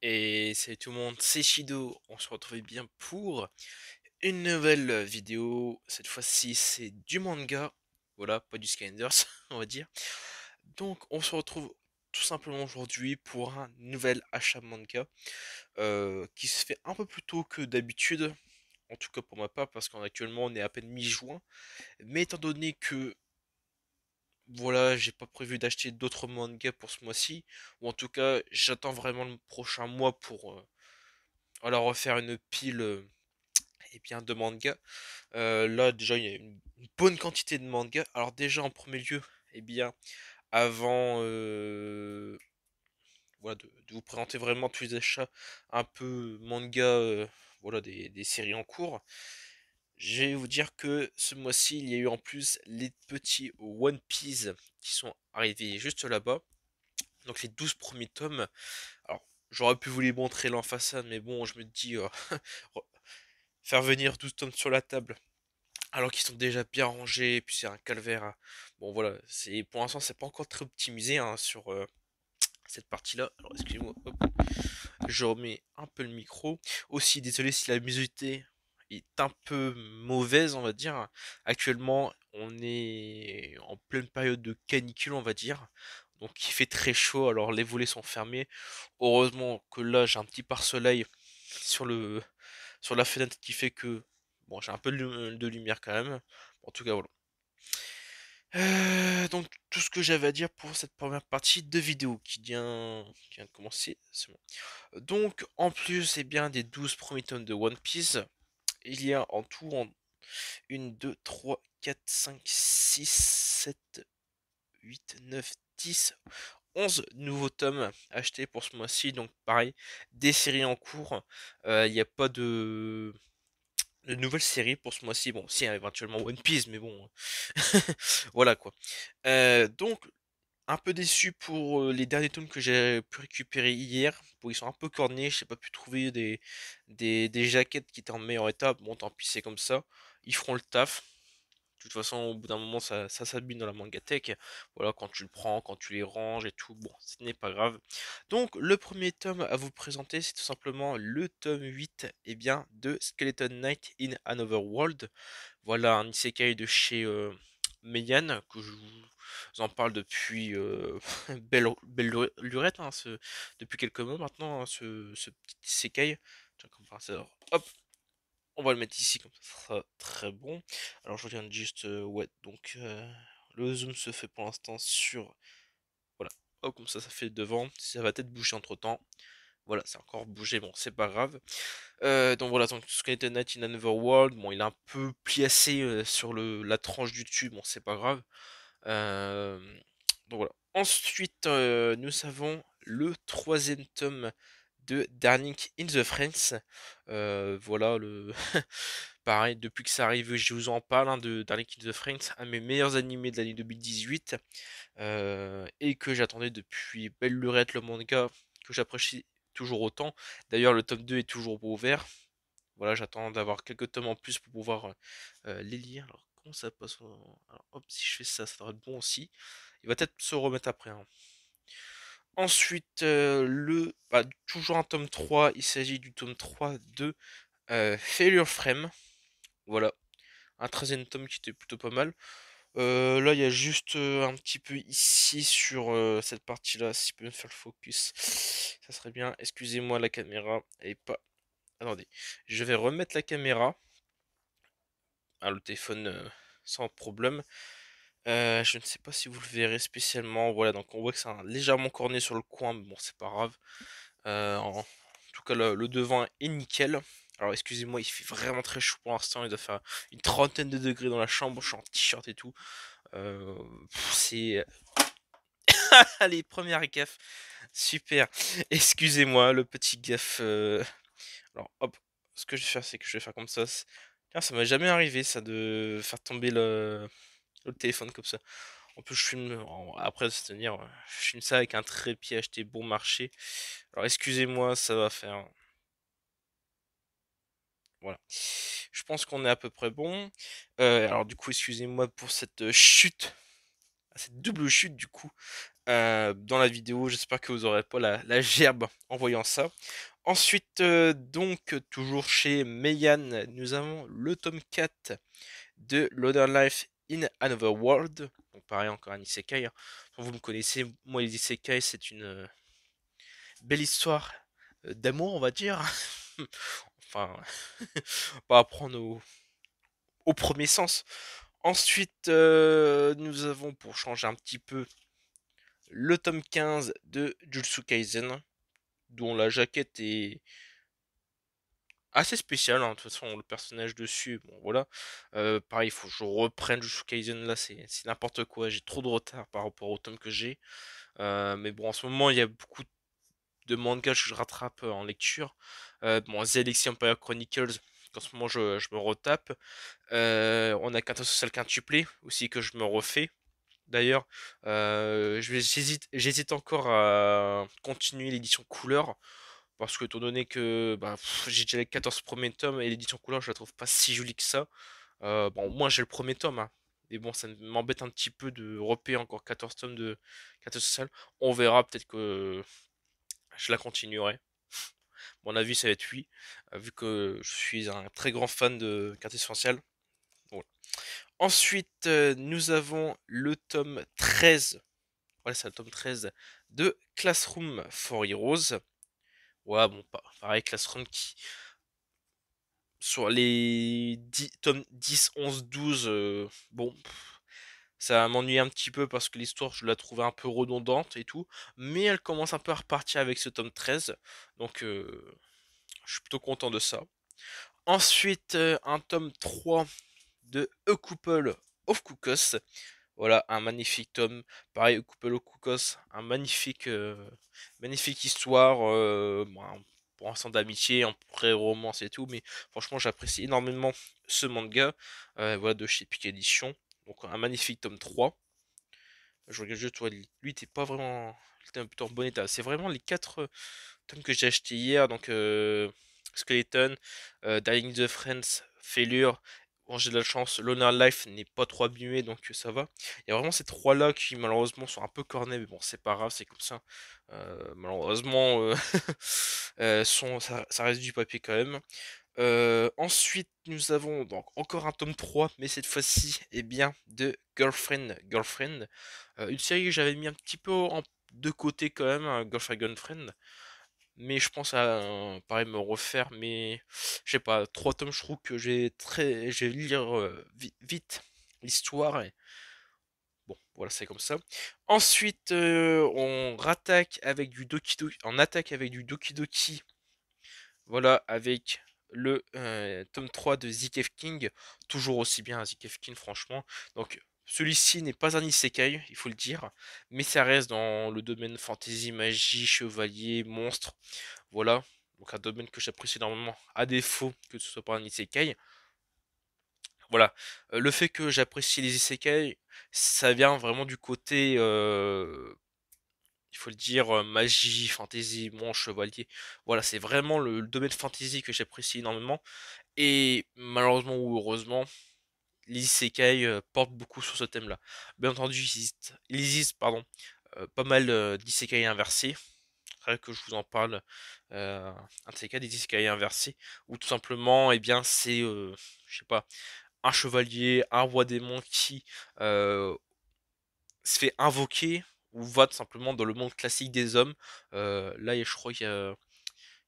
Et salut tout le monde, c'est Shido. On se retrouve bien pour une nouvelle vidéo. Cette fois-ci, c'est du manga. Voilà, pas du Skylanders, on va dire. Donc, on se retrouve tout simplement aujourd'hui pour un nouvel achat manga qui se fait un peu plus tôt que d'habitude. En tout cas pour ma part, parce qu'actuellement on est à peine mi-juin. Mais étant donné que voilà, j'ai pas prévu d'acheter d'autres mangas pour ce mois-ci, ou en tout cas, j'attends vraiment le prochain mois pour voilà, refaire une pile et bien de mangas. Là déjà il y a une bonne quantité de mangas. Alors déjà en premier lieu, eh bien avant voilà, de vous présenter vraiment tous les achats un peu manga, voilà des séries en cours. Je vais vous dire que ce mois-ci il y a eu en plus les petits One Piece qui sont arrivés juste là-bas. Donc les 12 premiers tomes. Alors j'aurais pu vous les montrer là en façade, mais bon je me dis faire venir 12 tomes sur la table alors qu'ils sont déjà bien rangés, et puis c'est un calvaire, hein. Bon voilà, c'est pour l'instant c'est pas encore très optimisé hein, sur cette partie-là. Alors excusez-moi, hop, je remets un peu le micro. Aussi désolé si la musique est un peu mauvaise, on va dire. Actuellement, on est en pleine période de canicule, on va dire. Donc il fait très chaud, alors les volets sont fermés. Heureusement que là j'ai un petit pare-soleil sur le sur la fenêtre qui fait que bon j'ai un peu de lumière quand même. En tout cas voilà. Donc tout ce que j'avais à dire pour cette première partie de vidéo qui vient de commencer, c'est bon. Donc en plus eh bien des 12 premiers tomes de One Piece, il y a en tout en 1, 2, 3, 4, 5, 6, 7, 8, 9, 10, 11 nouveaux tomes achetés pour ce mois-ci. Donc pareil, des séries en cours. Il n'y a pas de nouvelles séries pour ce mois-ci. Bon, si, éventuellement One Piece, mais bon, voilà quoi. Donc, un peu déçu pour les derniers tomes que j'ai pu récupérer hier. Bon, ils sont un peu cornés, j'ai pas pu trouver des jaquettes qui étaient en meilleur état. Bon, tant pis, c'est comme ça. Ils feront le taf. De toute façon, au bout d'un moment, ça s'abîme dans la mangatech. Voilà, quand tu le prends, quand tu les ranges et tout, bon, ce n'est pas grave. Donc, le premier tome à vous présenter, c'est tout simplement le tome 8 eh bien, de Skeleton Knight in Another World. Voilà, un isekai de chez Meian, que je vous en parle depuis belle lurette, hein, depuis quelques mois maintenant, hein, ce petit isekai. Tiens, comme par hasard, hop, on va le mettre ici, comme ça sera très bon. Alors je regarde juste, ouais, donc le zoom se fait pour l'instant sur, voilà, hop, comme ça fait devant, ça va peut-être bouger entre temps. Voilà, c'est encore bougé, bon, c'est pas grave. Donc voilà, donc Skeleton Knight in Another World, bon, il est un peu plié sur la tranche du dessus, bon, c'est pas grave. Euh, donc voilà. Ensuite, nous avons le troisième tome de Darling in the Franxx. Voilà, pareil, depuis que ça arrive, je vous en parle hein, de Darling in the Franxx, un de mes meilleurs animés de l'année 2018, et que j'attendais depuis belle lurette le manga, que j'apprécie toujours autant. D'ailleurs, le tome 2 est toujours pas ouvert. Voilà, j'attends d'avoir quelques tomes en plus pour pouvoir les lire. Alors, comment ça passe alors, hop, si je fais ça, ça devrait être bon aussi. Il va peut-être se remettre après, hein. Ensuite, toujours un tome 3, il s'agit du tome 3 de Failure Frame. Voilà, un 13e tome qui était plutôt pas mal. Là, il y a juste un petit peu ici sur cette partie-là, si je peux me faire le focus, ça serait bien. Excusez-moi, la caméra, elle est pas. Attendez, je vais remettre la caméra. Ah, le téléphone sans problème. Je ne sais pas si vous le verrez spécialement. Voilà, donc on voit que c'est légèrement corné sur le coin, mais bon, c'est pas grave. En tout cas, le devant est nickel. Alors, excusez-moi, il fait vraiment très chaud pour l'instant. Il doit faire une trentaine de degrés dans la chambre. Je suis en t-shirt et tout. C'est. Allez, première gaffe. Super. Excusez-moi, le petit gaffe. Alors, hop. Ce que je vais faire, c'est que je vais faire comme ça. Tiens, ça m'est jamais arrivé, ça, de faire tomber le téléphone comme ça. En plus, je filme, après, c'est-à-dire, je filme ça avec un trépied acheté bon marché. Alors, excusez-moi, ça va faire. Voilà. Je pense qu'on est à peu près bon. Alors, du coup, excusez-moi pour cette chute, cette double chute, du coup. dans la vidéo. J'espère que vous aurez pas la gerbe en voyant ça. Ensuite, donc, toujours chez Meian, nous avons le tome 4 de Loner Life in Another World. Donc pareil, encore un isekai, hein. Vous me connaissez, moi les isekai c'est une belle histoire d'amour, on va dire. Enfin, pas à prendre au premier sens. Ensuite, nous avons, pour changer un petit peu, le tome 15 de Jujutsu Kaisen, dont la jaquette est assez spéciale, hein. De toute façon, le personnage dessus, bon voilà. Pareil, il faut que je reprenne Jujutsu Kaisen, là, c'est n'importe quoi. J'ai trop de retard par rapport au tome que j'ai. Mais bon, en ce moment, il y a beaucoup de mangas que je rattrape en lecture. Bon, The Alexis Empire Chronicles, qu'en ce moment je me retape. On a Quintet Social Quintuplé aussi que je me refais. D'ailleurs, j'hésite encore à continuer l'édition couleur. Parce que étant donné que bah, j'ai déjà les 14 premiers tomes et l'édition couleur, je la trouve pas si jolie que ça. Bon, moi j'ai le premier tome, hein. Mais bon, ça m'embête un petit peu de repayer encore 14 tomes de 14 Social. On verra, peut-être que je la continuerai. Mon avis, ça va être oui, vu que je suis un très grand fan de Quartier Essentiel. Voilà. Ensuite, nous avons le tome 13. Voilà, c'est le tome 13 de Classroom for Heroes. Ouais, bon, pareil, Classroom qui, sur les 10, tomes 10, 11, 12, bon, ça m'ennuie un petit peu parce que l'histoire, je la trouvais un peu redondante et tout. Mais elle commence un peu à repartir avec ce tome 13. Donc, je suis plutôt content de ça. Ensuite, un tome 3 de A Couple of Cuckoos. Voilà, un magnifique tome. Pareil, A Couple of Cuckoos, un magnifique histoire. Bon, pour un sens d'amitié, un pré-romance et tout. Mais franchement, j'apprécie énormément ce manga. Voilà, de chez Pic Edition. Donc, un magnifique tome 3. Je regarde juste, toi, lui, t'es pas vraiment. T'es plutôt en bon état. C'est vraiment les 4 tomes que j'ai acheté hier. Donc, Skeleton, Dying the Friends, Failure. Bon, j'ai de la chance, Loner Life n'est pas trop abîmé, donc ça va. Il y a vraiment ces trois-là qui, malheureusement, sont un peu cornés, mais bon, c'est pas grave, c'est comme ça. Malheureusement, ça reste du papier quand même. Ensuite, nous avons donc encore un tome 3, mais cette fois-ci, eh bien, de Girlfriend. Une série que j'avais mis un petit peu de côté quand même, hein, Girlfriend. Mais je pense à, pareil, me refaire, mais je sais pas, 3 tomes, je trouve que je vais lire vite l'histoire et bon, voilà, c'est comme ça. Ensuite, on rattaque avec du Doki Doki, on attaque avec du Doki Doki, voilà, avec le tome 3 de ZKF King, toujours aussi bien ZKF King, franchement. Donc, celui-ci n'est pas un isekai, il faut le dire, mais ça reste dans le domaine fantasy, magie, chevalier, monstre. Voilà, donc un domaine que j'apprécie énormément, à défaut que ce soit pas un isekai. Voilà, le fait que j'apprécie les isekai, ça vient vraiment du côté, il faut le dire, magie, fantasy, mon chevalier. Voilà, c'est vraiment le domaine fantasy que j'apprécie énormément. Et malheureusement ou heureusement, les isekai portent beaucoup sur ce thème-là. Bien entendu, il existe, pardon, pas mal d'isekai inversés. Faudrait que je vous en parle, un de ces cas, des isekai inversés, où tout simplement, eh bien, c'est, je sais pas, un chevalier, un roi démon qui euh, se fait invoquer ou va tout simplement dans le monde classique des hommes. Là, je crois qu'il y a,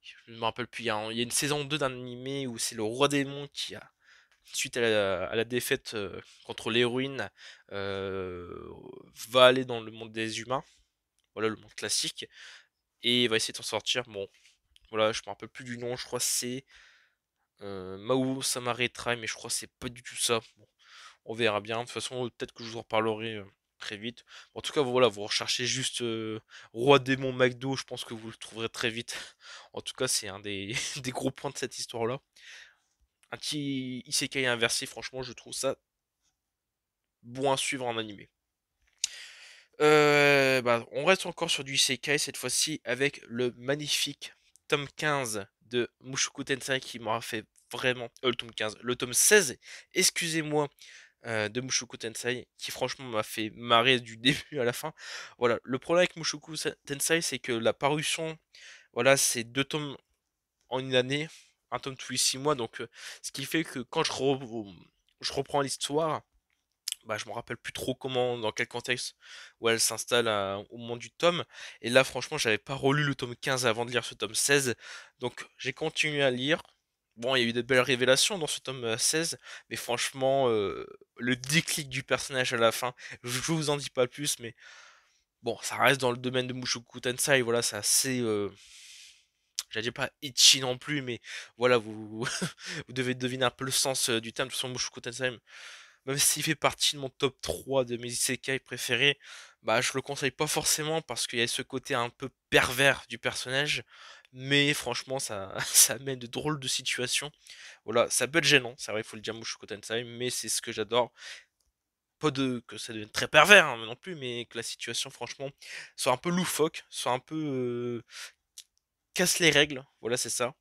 je me rappelle plus, il y a une saison 2 d'un animé où c'est le roi démon qui a, suite à la défaite contre l'héroïne, euh, va aller dans le monde des humains, voilà le monde classique, et va essayer de s'en sortir. Bon, voilà, je me rappelle plus du nom, je crois que c'est Mao Samaretra, mais je crois que c'est pas du tout ça. Bon, on verra bien. De toute façon, peut-être que je vous en reparlerai très vite. Bon, en tout cas, voilà, vous recherchez juste Roi Démon McDo, je pense que vous le trouverez très vite. En tout cas, c'est un des, des gros points de cette histoire-là. Un petit isekai inversé, franchement, je trouve ça bon à suivre en animé. Bah, on reste encore sur du isekai cette fois-ci avec le magnifique tome 15 de Mushoku Tensei qui m'aura fait vraiment. Le tome 15, le tome 16, excusez-moi, de Mushoku Tensei, qui franchement m'a fait marrer du début à la fin. Voilà, le problème avec Mushoku Tensei, c'est que la parution, voilà, c'est 2 tomes en une année, un tome tous les 6 mois, donc ce qui fait que quand je reprends l'histoire, bah, je me rappelle plus trop comment, dans quel contexte, où elle s'installe au moment du tome. Et là, franchement, j'avais pas relu le tome 15 avant de lire ce tome 16. Donc, j'ai continué à lire. Bon, il y a eu de belles révélations dans ce tome 16, mais franchement, le déclic du personnage à la fin, je vous en dis pas plus, mais bon, ça reste dans le domaine de Mushoku Tensei, voilà, c'est assez, j'allais dire pas itchy non plus, mais voilà, vous, vous devez deviner un peu le sens du terme. De toute façon, Mushoku Tensei, même s'il fait partie de mon top 3 de mes isekai préférés, bah je le conseille pas forcément parce qu'il y a ce côté un peu pervers du personnage, mais franchement ça, ça mène de drôles de situations. Voilà, ça peut être gênant, c'est vrai, il faut le dire Mushoku Tensei, mais c'est ce que j'adore. Pas de que ça devienne très pervers hein, non plus, mais que la situation franchement soit un peu loufoque, soit un peu casse les règles, voilà c'est ça.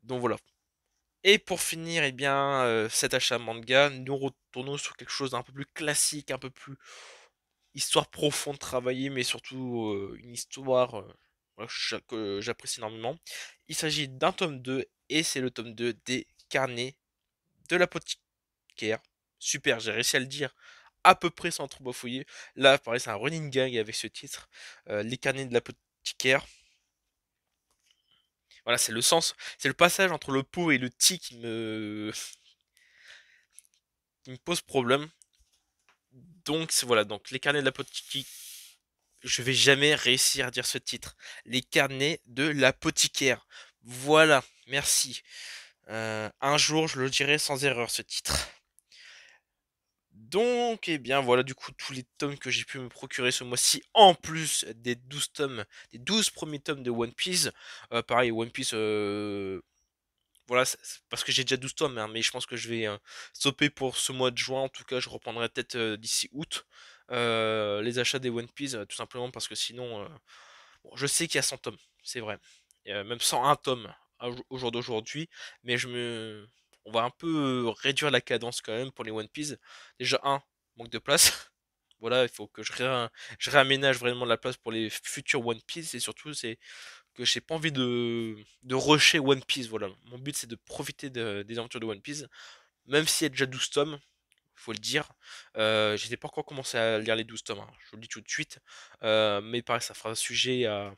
Donc voilà. Et pour finir, eh bien, cet achat manga, nous retournons sur quelque chose d'un peu plus classique, un peu plus histoire profonde, travaillée, mais surtout une histoire voilà, que j'apprécie énormément. Il s'agit d'un tome 2, et c'est le tome 2 des carnets de l'apothicaire. Super, j'ai réussi à le dire à peu près sans trop bafouiller. Là, pareil, c'est un running gag avec ce titre, les carnets de l'apothicaire. Voilà, c'est le sens, c'est le passage entre le pot et le ti qui me pose problème. Donc voilà, donc les carnets de l'apothicaire. Je vais jamais réussir à dire ce titre. Les carnets de l'apothicaire. Voilà, merci. Un jour, je le dirai sans erreur ce titre. Donc, eh bien, voilà du coup tous les tomes que j'ai pu me procurer ce mois-ci, en plus des 12 tomes, des 12 premiers tomes de One Piece. Pareil, One Piece, voilà, c'est parce que j'ai déjà 12 tomes, hein, mais je pense que je vais stopper pour ce mois de juin. En tout cas, je reprendrai peut-être d'ici août les achats des One Piece, tout simplement parce que sinon, bon, je sais qu'il y a 100 tomes, c'est vrai. Même 101 tomes au jour d'aujourd'hui, mais on va un peu réduire la cadence quand même pour les One Piece. Déjà, manque de place. Voilà, il faut que je réaménage vraiment la place pour les futurs One Piece, et surtout, c'est que j'ai pas envie de rusher One Piece. Voilà, mon but c'est de profiter des aventures de One Piece, même s'il y a déjà 12 tomes, faut le dire. J'étais pas encore commencé à lire les 12 tomes, hein, je vous le dis tout de suite. Mais pareil, ça fera sujet à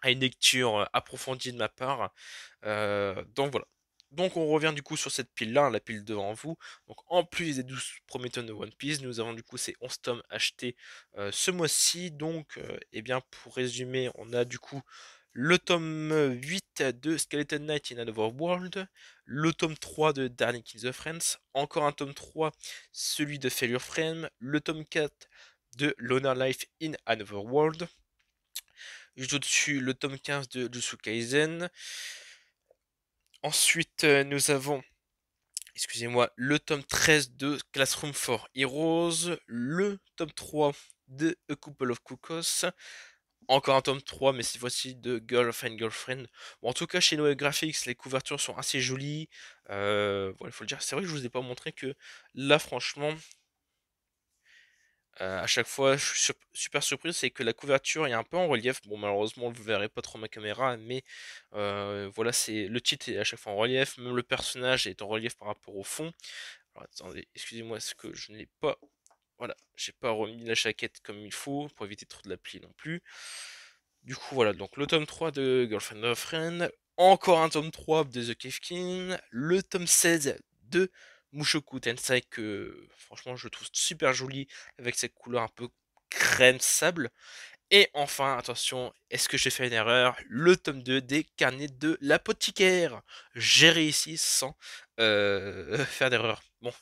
une lecture approfondie de ma part. Donc voilà. Donc on revient du coup sur cette pile là, la pile devant vous. Donc en plus des 12 premiers tomes de One Piece, nous avons du coup ces 11 tomes achetés ce mois-ci. Donc eh bien pour résumer, on a du coup le tome 8 de Skeleton Knight in Another World, le tome 3 de Darling in the Friends, encore un tome 3, celui de Failure Frame, le tome 4 de Loner Life in Another World, juste au-dessus le tome 15 de Jujutsu Kaisen. Ensuite, nous avons, excusez-moi, le tome 13 de Classroom for Heroes, le tome 3 de A Couple of Cuckoos, encore un tome 3, mais cette fois-ci de Girlfriend Girlfriend. Bon, en tout cas, chez Noé Graphics, les couvertures sont assez jolies. Voilà, il faut le dire. C'est vrai que je vous ai pas montré que là, franchement, à chaque fois, je suis super surpris, c'est que la couverture est un peu en relief. Bon, malheureusement, vous verrez pas trop ma caméra, mais voilà, c'est le titre est à chaque fois en relief, même le personnage est en relief par rapport au fond. Alors, attendez, excusez-moi, est-ce que je n'ai pas, voilà, j'ai pas remis la jaquette comme il faut pour éviter trop de la pli non plus. Du coup, voilà, donc le tome 3 de Girlfriend of Friend, encore un tome 3 de The Cave King, le tome 16 de Mushoku Tensei que franchement je trouve super joli avec cette couleur un peu crème sable. Et enfin, attention, est-ce que j'ai fait une erreur? Le tome 2 des carnets de l'apothicaire. J'ai réussi sans faire d'erreur. Bon,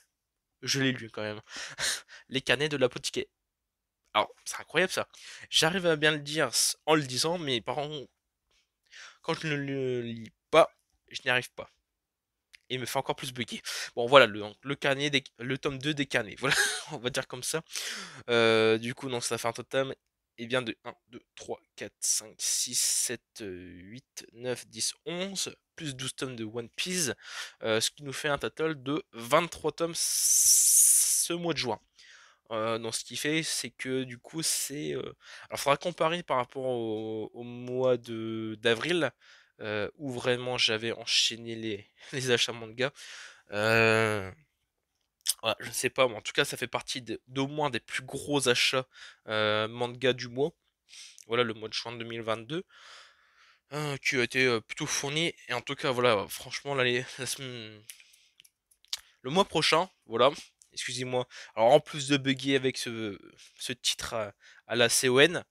je l'ai lu quand même. Les carnets de l'apothicaire. Alors, c'est incroyable ça. J'arrive à bien le dire en le disant, mais par contre, quand je ne le lis pas, je n'y arrive pas. Et il me fait encore plus bugger. Bon, voilà, le tome 2 des carnets. Voilà, on va dire comme ça. Du coup, non, ça fait un total. et bien de 1, 2, 3, 4, 5, 6, 7, 8, 9, 10, 11, plus 12 tomes de One Piece, ce qui nous fait un total de 23 tomes ce mois de juin. Donc ce qui fait, c'est que du coup, alors, faudra comparer par rapport au mois d'avril, où vraiment j'avais enchaîné les achats manga. Euh, ouais, je sais pas, mais en tout cas, ça fait partie d'au moins des plus gros achats manga du mois. Voilà, le mois de juin 2022, qui a été plutôt fourni. Et en tout cas, voilà, franchement, là, le mois prochain, voilà, excusez-moi. Alors, en plus de bugger avec ce titre à la CON,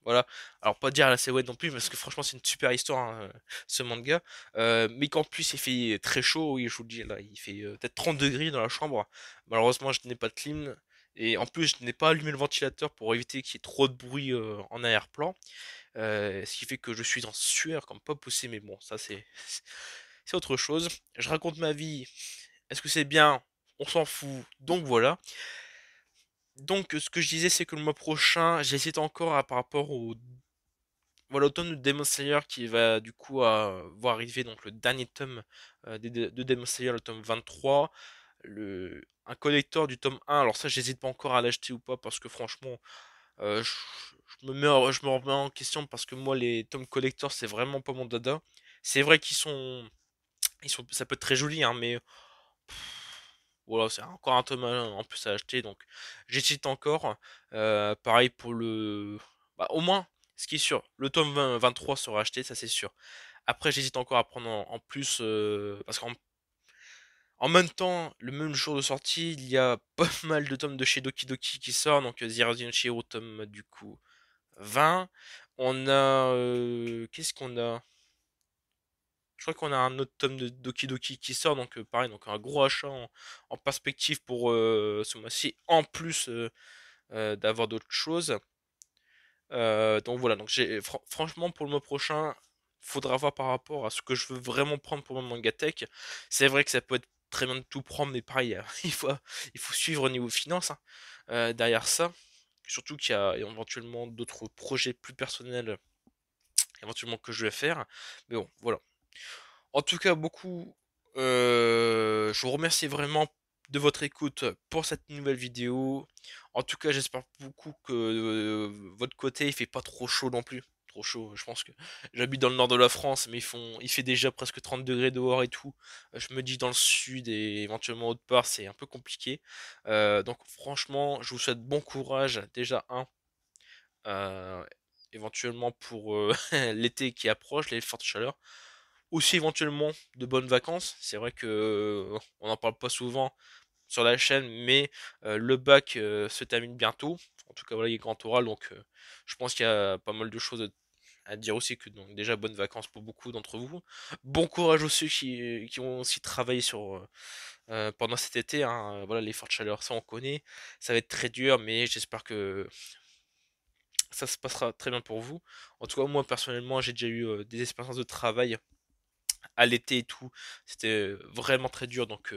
voilà. Alors, pas dire à la CON non plus, parce que franchement, c'est une super histoire, hein, ce manga. Mais qu'en plus, il fait très chaud, oui, je vous le dis, là, il fait peut-être 30 degrés dans la chambre. Malheureusement, je n'ai pas de clim. Et en plus, je n'ai pas allumé le ventilateur pour éviter qu'il y ait trop de bruit en arrière-plan. Ce qui fait que je suis en sueur comme pas possible, mais bon, ça c'est autre chose. Je raconte ma vie. Est-ce que c'est bien? On s'en fout. Donc voilà. Donc ce que je disais, c'est que le mois prochain, j'hésite encore par rapport au voilà, automne de Demon Slayer qui va du coup voir arriver donc le dernier tome de Demon Slayer, le tome 23. Un collector du tome 1. Alors ça, j'hésite pas encore à l'acheter ou pas parce que franchement, je me remets en question parce que moi, les tomes collector, c'est vraiment pas mon dada. C'est vrai ça peut être très joli, hein, mais voilà, c'est encore un tome en plus à acheter, donc j'hésite encore. Pareil pour bah, au moins, ce qui est sûr, le tome 23 sera acheté, ça c'est sûr. Après, j'hésite encore à prendre en plus, parce qu'en même temps, le même jour de sortie, il y a pas mal de tomes de chez Doki Doki qui sort, donc Zero Shiro tome du coup 20. On a... qu'est-ce qu'on a? Je crois qu'on a un autre tome de Doki Doki qui sort, donc pareil, donc un gros achat en perspective pour ce mois-ci, en plus d'avoir d'autres choses. Donc voilà, donc franchement pour le mois prochain, faudra voir par rapport à ce que je veux vraiment prendre pour mon manga tech. C'est vrai que ça peut être très bien de tout prendre, mais pareil, il faut suivre au niveau finance, hein, derrière ça. Surtout qu'il y a éventuellement d'autres projets plus personnels éventuellement que je vais faire. Mais bon, voilà. En tout cas, je vous remercie vraiment de votre écoute pour cette nouvelle vidéo. En tout cas, j'espère beaucoup que votre côté il fait pas trop chaud non plus. Trop chaud, je pense que j'habite dans le nord de la France, mais il fait déjà presque 30 degrés dehors et tout. Je me dis dans le sud et éventuellement autre part, c'est un peu compliqué. Donc franchement, je vous souhaite bon courage déjà euh, éventuellement pour l'été qui approche, les fortes chaleurs. Aussi éventuellement de bonnes vacances. C'est vrai que on n'en parle pas souvent sur la chaîne, mais le bac se termine bientôt. En tout cas, voilà, il est grand oral, donc je pense qu'il y a pas mal de choses à dire aussi que donc déjà bonnes vacances pour beaucoup d'entre vous. Bon courage aux ceux qui ont aussi travaillé pendant cet été, hein. Voilà, les fortes chaleurs, ça on connaît. Ça va être très dur, mais j'espère que ça se passera très bien pour vous. En tout cas, moi personnellement, j'ai déjà eu des expériences de travail à l'été et tout. C'était vraiment très dur, donc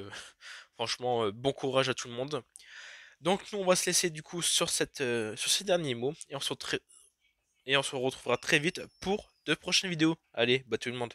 franchement, bon courage à tout le monde. Donc nous, on va se laisser du coup sur ces derniers mots et on se retrouvera très vite pour de prochaines vidéos. Allez, bah tout le monde.